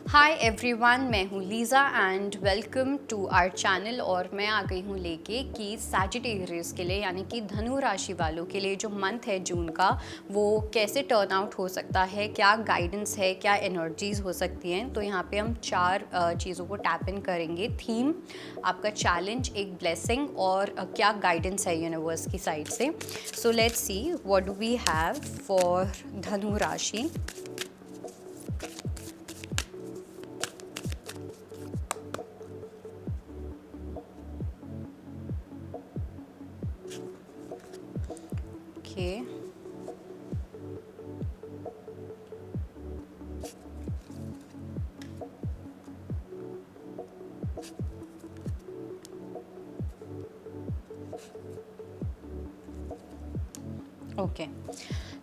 हाय everyone, मैं हूँ Lisa and welcome to our channel. और मैं आ गई हूँ लेके कि सैजिटेरियस के लिए यानी कि धनु राशि वालों के लिए जो मंथ है जून का, वो कैसे टर्न आउट हो सकता है, क्या गाइडेंस है, क्या एनर्जीज़ हो सकती हैं। तो यहाँ पे हम चार चीज़ों को टैप इन करेंगे। थीम, आपका चैलेंज, एक ब्लेसिंग और क्या गाइडेंस है यूनिवर्स की साइड से। So let's see what do we have for Dhanu rashi. Okay, okay.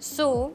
सो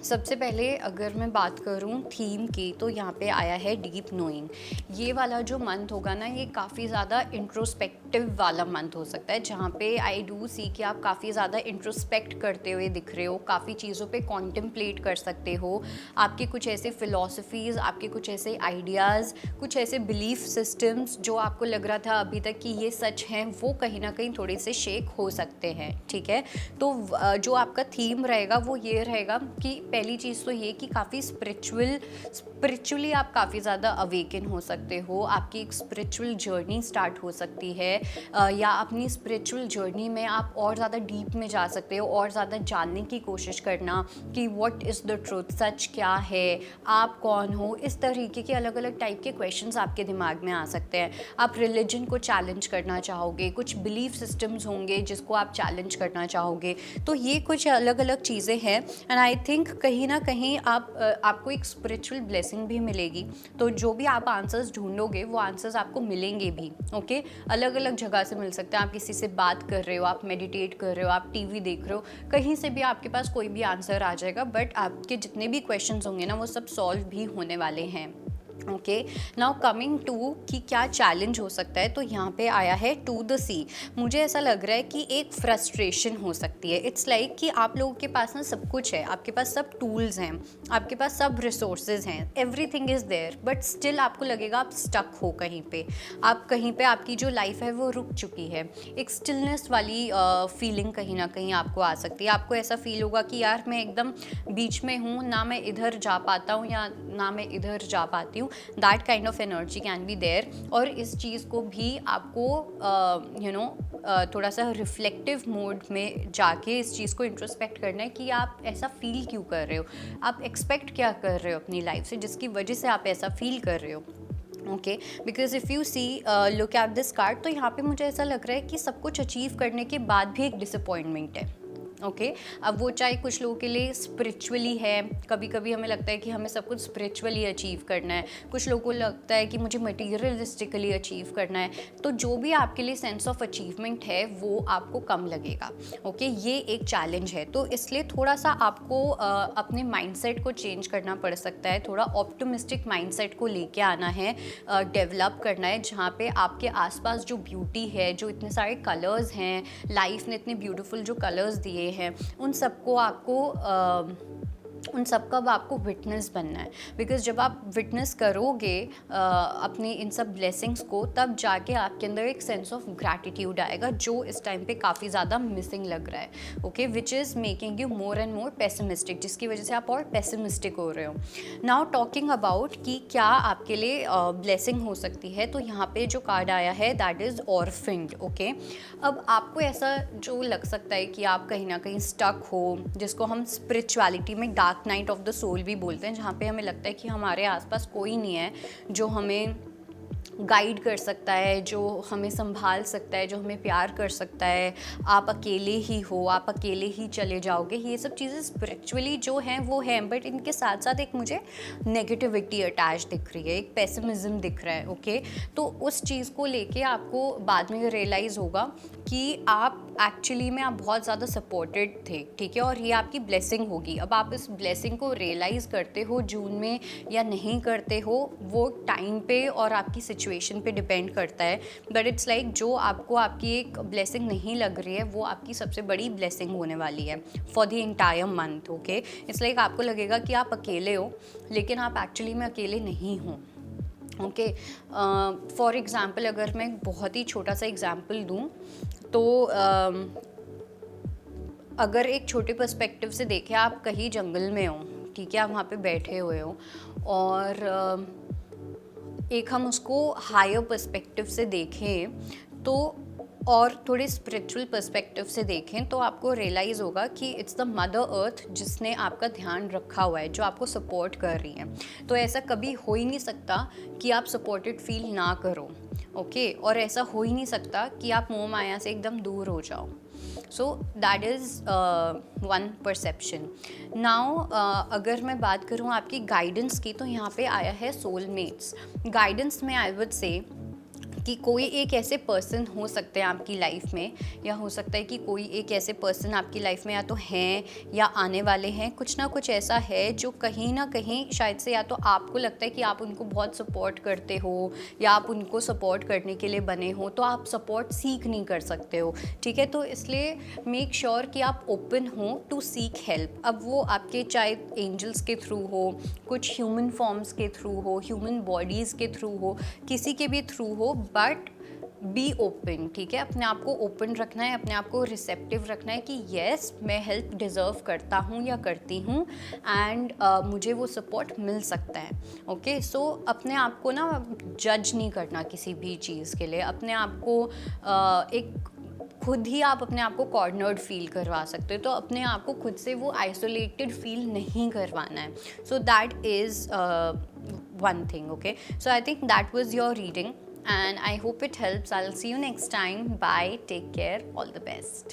सबसे पहले अगर मैं बात करूं थीम की, तो यहाँ पे आया है डीप नोइंग। ये वाला जो मंथ होगा ना, ये काफ़ी ज़्यादा इंट्रोस्पेक्टिव वाला मंथ हो सकता है, जहाँ पे आई डू सी कि आप काफ़ी ज़्यादा इंट्रोस्पेक्ट करते हुए दिख रहे हो, काफ़ी चीज़ों पे कॉन्टेम्पलेट कर सकते हो। आपके कुछ ऐसे फ़िलॉसफीज़, आपके कुछ ऐसे आइडियाज़, कुछ ऐसे बिलीफ सिस्टम्स जो आपको लग रहा था अभी तक कि ये सच हैं, वो कहीं ना कहीं थोड़े से शेक हो सकते हैं। ठीक है, तो जो आपका थीम रहेगा वो ये रहेगा कि पहली चीज़ तो ये कि काफ़ी स्पिरिचुअली आप काफ़ी ज़्यादा अवेकन हो सकते हो। आपकी एक स्पिरिचुअल जर्नी स्टार्ट हो सकती है, या अपनी स्पिरिचुअल जर्नी में आप और ज़्यादा डीप में जा सकते हो और ज़्यादा जानने की कोशिश करना कि व्हाट इज़ द ट्रूथ, सच क्या है, आप कौन हो। इस तरीके के अलग अलग टाइप के क्वेश्चंस आपके दिमाग में आ सकते हैं। आप रिलीजन को चैलेंज करना चाहोगे, कुछ बिलीफ सिस्टम्स होंगे जिसको आप चैलेंज करना चाहोगे। तो ये कुछ अलग अलग चीज़ें हैं एंड आई थिंक कहीं ना कहीं आपको एक स्पिरिचुअल ब्लेसिंग भी मिलेगी। तो जो भी आप आंसर्स ढूंढोगे वो आंसर्स आपको मिलेंगे भी। ओके, अलग अलग जगह से मिल सकते हैं। आप किसी से बात कर रहे हो, आप मेडिटेट कर रहे हो, आप टीवी देख रहे हो, कहीं से भी आपके पास कोई भी आंसर आ जाएगा। बट आपके जितने भी क्वेश्चंस होंगे ना, वो सब सॉल्व भी होने वाले हैं। ओके, नाउ कमिंग टू कि क्या चैलेंज हो सकता है, तो यहाँ पे आया है टू द सी। मुझे ऐसा लग रहा है कि एक फ्रस्ट्रेशन हो सकती है। इट्स लाइक कि आप लोगों के पास ना सब कुछ है, आपके पास सब टूल्स हैं, आपके पास सब रिसोर्सेज हैं, everything is there, but still आपको लगेगा आप स्टक हो कहीं पे। आप कहीं पे, आपकी जो लाइफ है वो रुक चुकी है। एक स्टिलनेस वाली फीलिंग कहीं ना कहीं आपको आ सकती है। आपको ऐसा फील होगा कि यार मैं एकदम बीच में हूँ, ना मैं इधर जा पाता हूँ या ना मैं इधर जा पाती हूँ। That kind of energy can be there. और इस चीज़ को भी आपको थोड़ा सा रिफ्लेक्टिव मोड में जाके इस चीज़ को इंट्रोस्पेक्ट करना है कि आप ऐसा फील क्यों कर रहे हो, आप एक्सपेक्ट क्या कर रहे हो अपनी लाइफ से जिसकी वजह से आप ऐसा फील कर रहे हो। Okay, because if you see look at this card, तो यहाँ पे मुझे ऐसा लग रहा है कि सब कुछ अचीव करने के बाद भी एक डिसअपॉइंटमेंट है। ओके, अब वो चाहे कुछ लोगों के लिए स्पिरिचुअली है, कभी कभी हमें लगता है कि हमें सब कुछ स्पिरिचुअली अचीव करना है, कुछ लोगों को लगता है कि मुझे मटीरियलिस्टिकली अचीव करना है। तो जो भी आपके लिए सेंस ऑफ अचीवमेंट है वो आपको कम लगेगा। ओके, ये एक चैलेंज है। तो इसलिए थोड़ा सा आपको अपने माइंडसेट को चेंज करना पड़ सकता है, थोड़ा ऑप्टिमिस्टिक माइंडसेट को लेके आना है, डेवलप करना है, जहाँ पे आपके आसपास जो ब्यूटी है, जो इतने सारे कलर्स हैं, लाइफ ने इतने ब्यूटीफुल जो कलर्स दिए हैं, उन सबको उन सब का अब आपको विटनेस बनना है। बिकॉज जब आप विटनेस करोगे अपनी इन सब ब्लेसिंग्स को, तब जाके आपके अंदर एक सेंस ऑफ ग्रैटिट्यूड आएगा, जो इस टाइम पे काफ़ी ज़्यादा मिसिंग लग रहा है। Okay, which is making you more and more pessimistic, जिसकी वजह से आप और पेसिमिस्टिक हो रहे हो। नाउ टॉकिंग अबाउट कि क्या आपके लिए ब्लेसिंग हो सकती है, तो यहाँ पे जो कार्ड आया है दैट इज़ ऑर्फिन्ड। ओके, अब आपको ऐसा जो लग सकता है कि आप कहीं ना कहीं स्टक हो, जिसको हम स्पिरिचुअलिटी में dark night of the soul भी बोलते हैं, जहाँ पे हमें लगता है कि हमारे आसपास कोई नहीं है जो हमें गाइड कर सकता है, जो हमें संभाल सकता है, जो हमें प्यार कर सकता है। आप अकेले ही हो, आप अकेले ही चले जाओगे। ये सब चीज़ें स्पिरिचुअली जो हैं वो हैं, बट इनके साथ साथ एक मुझे नेगेटिविटी अटैच दिख रही है, एक पेसिमिज्म दिख रहा है। ओके, तो उस चीज़ को लेके आपको बाद में रियलाइज़ होगा कि आप एक्चुअली में आप बहुत ज़्यादा सपोर्टेड थे, ठीक है, और ये आपकी ब्लेसिंग होगी। अब आप इस ब्लेसिंग को रियलाइज़ करते हो जून में या नहीं करते हो, वो टाइम पे और आपकी सिचुएशन पे डिपेंड करता है। बट इट्स लाइक जो आपको आपकी एक ब्लेसिंग नहीं लग रही है, वो आपकी सबसे बड़ी ब्लेसिंग होने वाली है for the entire month. Okay, it's like आपको लगेगा कि आप अकेले हो, लेकिन आप एक्चुअली में अकेले नहीं हो। ओके, फॉर एग्ज़ाम्पल अगर मैं एक बहुत ही छोटा सा एग्ज़ाम्पल दूँ तो अगर एक छोटे पर्सपेक्टिव से देखें, आप कहीं जंगल में हो, ठीक है, आप वहाँ पे बैठे हुए हो, और एक हम उसको हायर पर्सपेक्टिव से देखें तो, और थोड़े स्पिरिचुअल पर्सपेक्टिव से देखें तो आपको रियलाइज़ होगा कि इट्स द मदर अर्थ जिसने आपका ध्यान रखा हुआ है, जो आपको सपोर्ट कर रही है। तो ऐसा कभी हो ही नहीं सकता कि आप सपोर्टेड फील ना करो। ओके, और ऐसा हो ही नहीं सकता कि आप मोह माया से एकदम दूर हो जाओ। So that is one perception. Now अगर मैं बात करूँ आपकी गाइडेंस की, तो यहाँ पे आया है सोलमेट्स। गाइडेंस में आई वुड से कि कोई एक ऐसे पर्सन हो सकते हैं आपकी लाइफ में, या हो सकता है कि कोई एक ऐसे पर्सन आपकी लाइफ में या तो हैं या आने वाले हैं। कुछ ना कुछ ऐसा है जो कहीं ना कहीं शायद से या तो आपको लगता है कि आप उनको बहुत सपोर्ट करते हो, या आप उनको सपोर्ट करने के लिए बने हो, तो आप सपोर्ट सीख नहीं कर सकते हो, ठीक है। तो इसलिए मेक श्योर कि आप ओपन हो टू सीक हेल्प। अब वो आपके चाहे एंजल्स के थ्रू हो, कुछ ह्यूमन फॉर्म्स के थ्रू हो, ह्यूमन बॉडीज़ के थ्रू हो, किसी के भी थ्रू हो, बट बी ओपन, ठीक है। अपने आप को ओपन रखना है, अपने आप को रिसेप्टिव रखना है कि येस, मैं हेल्प डिज़र्व करता हूँ या करती हूँ, एंड मुझे वो सपोर्ट मिल सकता है। ओके, सो अपने आप को ना जज नहीं करना किसी भी चीज़ के लिए। अपने आप को एक खुद ही आप अपने आप को कॉर्नर्ड फील करवा सकते हो, तो अपने आप को खुद से वो आइसोलेटेड फील नहीं करवाना है। So that is one thing. Okay, so I think that was your reading and I hope it helps. I'll see you next time. Bye, take care, all the best.